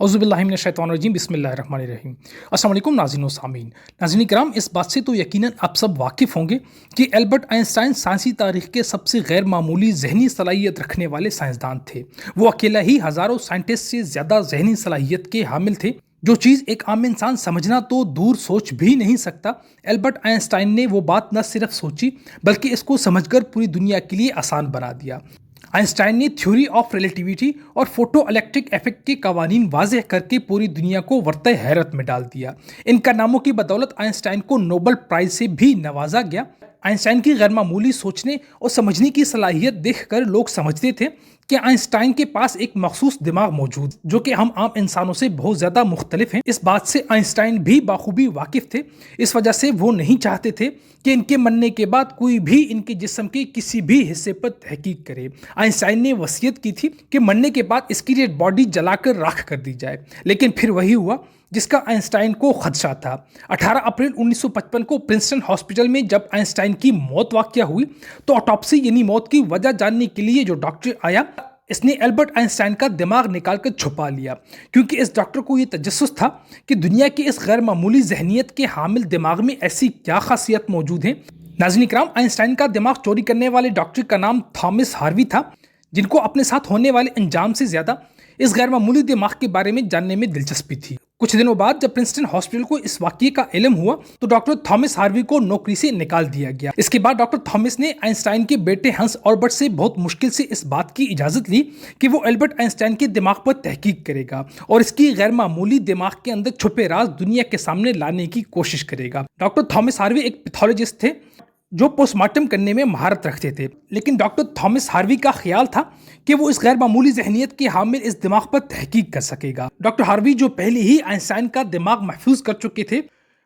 औज़ुबिल्लाहिमिनश्शैतानिर्रजीम बिस्मिल्लाहिर्रहमानिर्रहीम। अस्सलाम वालेकुम नाज़रीन व सामीन। नाज़रीन किराम, इस बात से तो यकीनन आप सब वाकिफ़ होंगे कि एल्बर्ट आइंस्टाइन साइंसी तारीख़ के सबसे गैर मामूली ज़हनी सलाहियत रखने वाले साइंसदान थे। वो अकेला ही हज़ारों साइंटिस्ट से ज़्यादा ज़हनी सलाहियत के हामिल थे। जो चीज़ एक आम इंसान समझना तो दूर सोच भी नहीं सकता, एल्बर्ट आइंस्टाइन ने वो बात न सिर्फ सोची बल्कि इसको समझकर पूरी दुनिया के लिए आसान बना दिया। आइंस्टाइन ने थ्योरी ऑफ रिलेटिविटी और फोटो इलेक्ट्रिक इफेक्ट के कवानीन वाज़ेह करके पूरी दुनिया को वर्ते हैरत में डाल दिया। इनका नामों की बदौलत आइंस्टाइन को नोबेल प्राइज से भी नवाजा गया। आइंस्टाइन की गैर मामूली सोचने और समझने की सलाहियत देखकर लोग समझते थे कि आइंस्टाइन के पास एक मखसूस दिमाग मौजूद जो कि हम आम इंसानों से बहुत ज़्यादा मुख्तलिफ हैं। इस बात से आइंस्टाइन भी बाखूबी वाकिफ़ थे। इस वजह से वो नहीं चाहते थे कि इनके मरने के बाद कोई भी इनके जिस्म के किसी भी हिस्से पर तहकीक करे। आइंस्टाइन ने वसीयत की थी कि मरने के बाद इसकी डेड बॉडी जलाकर राख कर दी जाए, लेकिन फिर वही हुआ जिसका आइंस्टाइन को खदशा था। 18 अप्रैल 1955 को प्रिंसटन हॉस्पिटल में जब आइंस्टाइन की मौत वाक़या हुई तो ऑटोप्सी यानी मौत की वजह जानने के लिए जो डॉक्टर आया, इसने एल्बर्ट आइंस्टाइन का दिमाग निकाल कर छुपा लिया, क्योंकि इस डॉक्टर को ये तजस्सुस था कि दुनिया की इस गैर मामूली जहनीत के हामिल दिमाग में ऐसी क्या खासियत मौजूद है। नाज़रीन इकराम, आइंस्टाइन का दिमाग चोरी करने वाले डॉक्टर का नाम थॉमस हार्वी था, जिनको अपने साथ होने वाले अंजाम से ज़्यादा इस गैर मामूली दिमाग के बारे में जानने में दिलचस्पी थी। कुछ दिनों बाद जब प्रिंसटन हॉस्पिटल को इस वाक़ये का इल्म हुआ तो डॉक्टर थॉमस हार्वी को नौकरी से निकाल दिया गया। इसके बाद डॉक्टर थॉमस ने आइंस्टाइन के बेटे हंस ऑल्बर्ट से बहुत मुश्किल से इस बात की इजाज़त ली कि वो एल्बर्ट आइंस्टाइन के दिमाग पर तहकीक करेगा और इसकी गैर मामूली दिमाग के अंदर छुपे राज दुनिया के सामने लाने की कोशिश करेगा। डॉक्टर थॉमस हार्वी एक पैथोलॉजिस्ट थे जो पोस्टमार्टम करने में महारत रखते थे, लेकिन डॉक्टर थॉमस हार्वी का ख्याल था कि वो इस गैर मामूली जहनीत के हामिल इस दिमाग पर तहकीक कर सकेगा। डॉक्टर हार्वी जो पहले ही आइंस्टाइन का दिमाग महफूज कर चुके थे,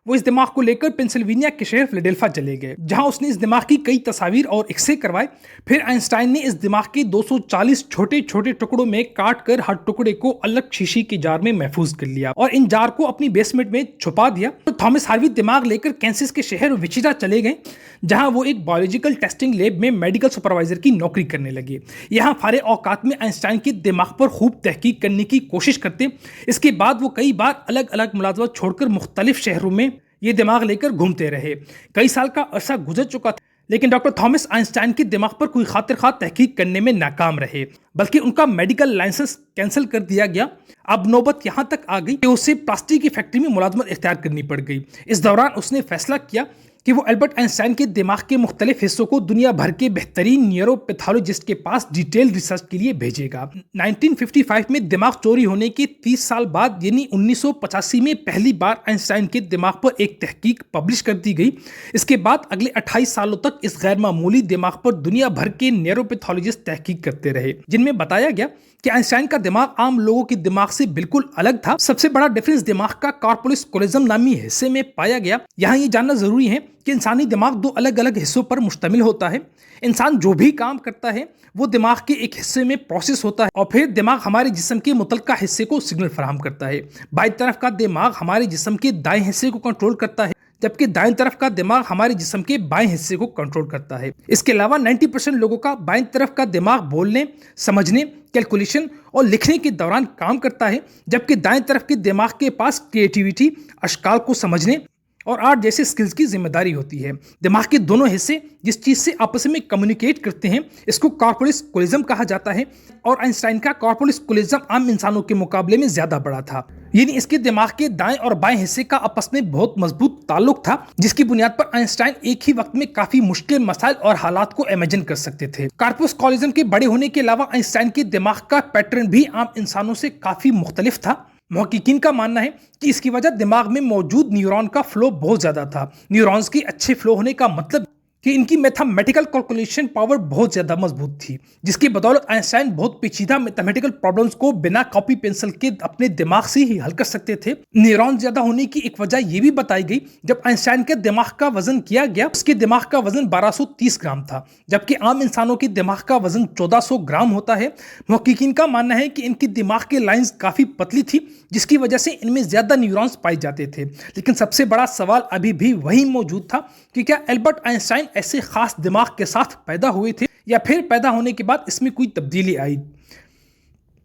वो इस दिमाग को लेकर पेंसिल्वेनिया के शहर फिलाडेल्फिया चले गए, जहां उसने इस दिमाग की कई तस्वीर और एक्सरे करवाए। फिर आइंस्टाइन ने इस दिमाग के 240 छोटे छोटे टुकड़ों में काट कर हर टुकड़े को अलग शीशी के जार में महफूज कर लिया और इन जार को अपनी बेसमेंट में छुपा दिया। तो थॉमस हार्वी दिमाग लेकर कैंसस के शहर विचिटा चले गए, जहां वो एक बायोलॉजिकल टेस्टिंग लैब में मेडिकल सुपरवाइजर की नौकरी करने लगे। यहाँ फारे औकात में आइंस्टाइन के दिमाग पर खूब तहकीक करने की कोशिश करते। इसके बाद वो कई बार अलग अलग मुलाजमत छोड़कर मुख्तलिफ शहरों में ये दिमाग लेकर घूमते रहे। कई साल का अरसा गुजर चुका था, लेकिन डॉक्टर थॉमस आइंस्टाइन के दिमाग पर कोई खातिर खा तहकीक करने में नाकाम रहे, बल्कि उनका मेडिकल लाइसेंस कैंसिल कर दिया गया। अब नौबत यहाँ तक आ गई कि उसे प्लास्टिक की फैक्ट्री में मुलाजमत इख्तियार करनी पड़ गई। इस दौरान उसने फैसला किया कि वो एल्बर्ट आइंस्टाइन के दिमाग के मुख्तलिफ हिस्सों को दुनिया भर के बेहतरीन न्यूरोपैथोलॉजिस्ट के पास डिटेल रिसर्च के लिए भेजेगा। 1955 में दिमाग चोरी होने के 30 साल बाद यानी 1985 में पहली बार आइंस्टाइन के दिमाग पर एक तहकीक पब्लिश कर दी गई। इसके बाद अगले 28 सालों तक इस गैर मामूली दिमाग पर दुनिया भर के न्यूरोपैथोलॉजिस्ट तहकीक करते रहे, जिनमें बताया गया कि आइंस्टाइन का दिमाग आम लोगों के दिमाग से बिल्कुल अलग था। सबसे बड़ा डिफरेंस दिमाग का कॉर्पोरस कोलिज्म नामी हिस्से में पाया गया। यहाँ ये जानना जरूरी है कि इंसानी दिमाग दो अलग अलग हिस्सों पर मुश्तमिल होता है। इंसान जो भी काम करता है वो दिमाग के एक हिस्से में प्रोसेस होता है और फिर दिमाग हमारे जिस्म के मुतलका हिस्से को सिग्नल फराहम करता है। बाईं तरफ का दिमाग हमारे जिस्म के दाएं हिस्से को कंट्रोल करता है, जबकि दाएं तरफ का दिमाग हमारे जिस्म के बाएं हिस्से को कंट्रोल करता है। इसके अलावा 90% लोगों का बाएं तरफ का दिमाग बोलने, समझने, कैलकुलेशन और लिखने के दौरान काम करता है, जबकि दाएं तरफ के दिमाग के पास क्रिएटिविटी, अशकाल को समझने और आर्ट जैसे स्किल्स की जिम्मेदारी होती है। दिमाग के दोनों हिस्से जिस चीज़ से आपस में कम्युनिकेट करते हैं इसको कॉर्पोरस कोलिज्म कहा जाता है, और आइंस्टाइन का कॉर्पोरस कोलिज्म आम इंसानों के मुकाबले में ज़्यादा बड़ा था। यानी इसके दिमाग के दाएं और बाएं हिस्से का आपस में बहुत मजबूत ताल्लुक था, जिसकी बुनियाद पर आइंस्टाइन एक ही वक्त में काफ़ी मुश्किल मसाइल और हालात को इमेजिन कर सकते थे। कॉर्पोरस कोलिज्म के बड़े होने के अलावा आइंस्टाइन के दिमाग का पैटर्न भी आम इंसानों से काफ़ी मुख्तलिफ था। मुहक्किकीन का मानना है कि इसकी वजह दिमाग में मौजूद न्यूरॉन का फ्लो बहुत ज़्यादा था। न्यूरॉन्स की अच्छे फ्लो होने का मतलब कि इनकी मैथमेटिकल कैलकुलेशन पावर बहुत ज़्यादा मजबूत थी, जिसकी बदौलत आइंस्टाइन बहुत पेचीदा मैथमेटिकल प्रॉब्लम्स को बिना कॉपी पेंसिल के अपने दिमाग से ही हल कर सकते थे। न्यूरॉन ज़्यादा होने की एक वजह यह भी बताई गई, जब आइंस्टाइन के दिमाग का वजन किया गया उसके दिमाग का वजन 1230 ग्राम था, जबकि आम इंसानों के दिमाग का वजन 1400 ग्राम होता है। मुहक्किकीन का मानना है कि इनकी दिमाग की लाइंस काफ़ी पतली थी, जिसकी वजह से इनमें ज़्यादा न्यूरॉन्स पाए जाते थे। लेकिन सबसे बड़ा सवाल अभी भी वही मौजूद था कि क्या एल्बर्ट आइंस्टाइन ऐसे खास दिमाग के साथ पैदा हुए थे या फिर पैदा होने के बाद इसमें कोई तब्दीली आई।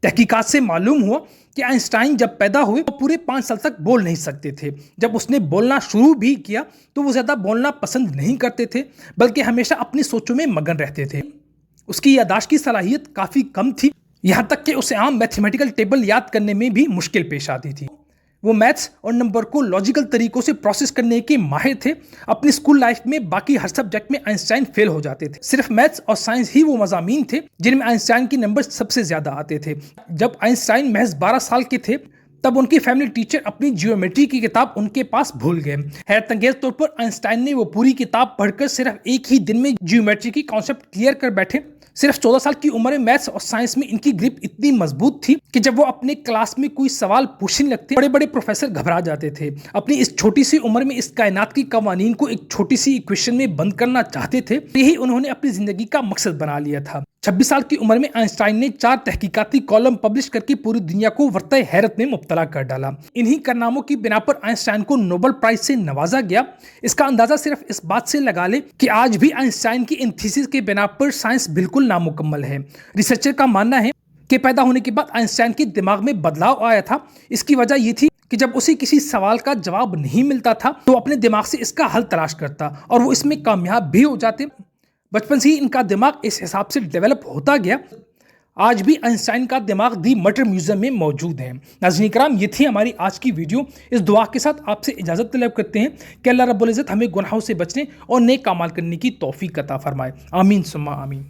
تحقیقات سے معلوم ہوا کہ آئنسٹائن جب پیدا ہوئے وہ پورے 5 سال تک بول نہیں سکتے تھے۔ جب اس نے بولنا شروع بھی کیا تو وہ زیادہ بولنا پسند نہیں کرتے تھے، بلکہ ہمیشہ اپنی سوچوں میں مگن رہتے تھے۔ اس کی یادداشت کی صلاحیت کافی کم تھی، یہاں تک کہ اسے عام میتھمیٹیکل ٹیبل یاد کرنے میں بھی مشکل پیش آتی تھی۔ وہ میتھس اور نمبر کو لاجیکل طریقوں سے پروسیس کرنے کے ماہر تھے۔ اپنی اسکول لائف میں باقی ہر سبجیکٹ میں آئنسٹائن فیل ہو جاتے تھے، صرف میتھس اور سائنس ہی وہ مضامین تھے جن میں آئنسٹائن کے نمبر سب سے زیادہ آتے تھے۔ جب آئنسٹائن محض 12 سال کے تھے تب ان کی فیملی ٹیچر اپنی جیومیٹری کی کتاب ان کے پاس بھول گئے۔ حیرت انگیز طور پر آئنسٹائن نے وہ پوری کتاب پڑھ کر صرف ایک ہی دن میں جیومیٹری کی کانسیپٹ کلیئر کر بیٹھے۔ صرف 14 سال کی عمر میں میتھس اور سائنس میں ان کی گرپ اتنی مضبوط تھی کہ جب وہ اپنے کلاس میں کوئی سوال پوچھنے لگتے بڑے بڑے پروفیسر گھبرا جاتے تھے۔ اپنی اس چھوٹی سی عمر میں اس کائنات کی قوانین کو ایک چھوٹی سی ایکویشن میں بند کرنا چاہتے تھے، یہی انہوں نے اپنی زندگی کا مقصد بنا لیا تھا۔ 26 سال کی عمر میں آئنسٹائن نے 4 تحقیقاتی کالم پبلش کر کے پوری دنیا کو ورطۂ حیرت میں مبتلا کر ڈالا۔ انہی کارناموں کی بنا پر آئنسٹائن کو نوبل پرائز سے نوازا گیا۔ اس کا اندازہ صرف اس بات سے لگا لیں کہ آج بھی آئنسٹائن کی ان تھیسز کے بنا پر سائنس بالکل نامکمل ہے۔ ریسرچر کا ماننا ہے کہ پیدا ہونے کے بعد آئنسٹائن کے دماغ میں بدلاؤ آیا تھا۔ اس کی وجہ یہ تھی کہ جب اسے کسی سوال کا جواب نہیں ملتا تھا تو اپنے دماغ سے اس کا حل تلاش کرتا اور وہ اس میں کامیاب بھی ہو جاتے۔ بچپن سے ہی ان کا دماغ اس حساب سے ڈیولپ ہوتا گیا۔ آج بھی آئنسٹائن کا دماغ دی مٹر میوزیم میں موجود ہے۔ ناظرین کرام، یہ تھی ہماری آج کی ویڈیو۔ اس دعا کے ساتھ آپ سے اجازت طلب کرتے ہیں کہ اللہ رب العزت ہمیں گناہوں سے بچنے اور نیک اعمال کرنے کی توفیق عطا فرمائے۔ آمین ثم آمین۔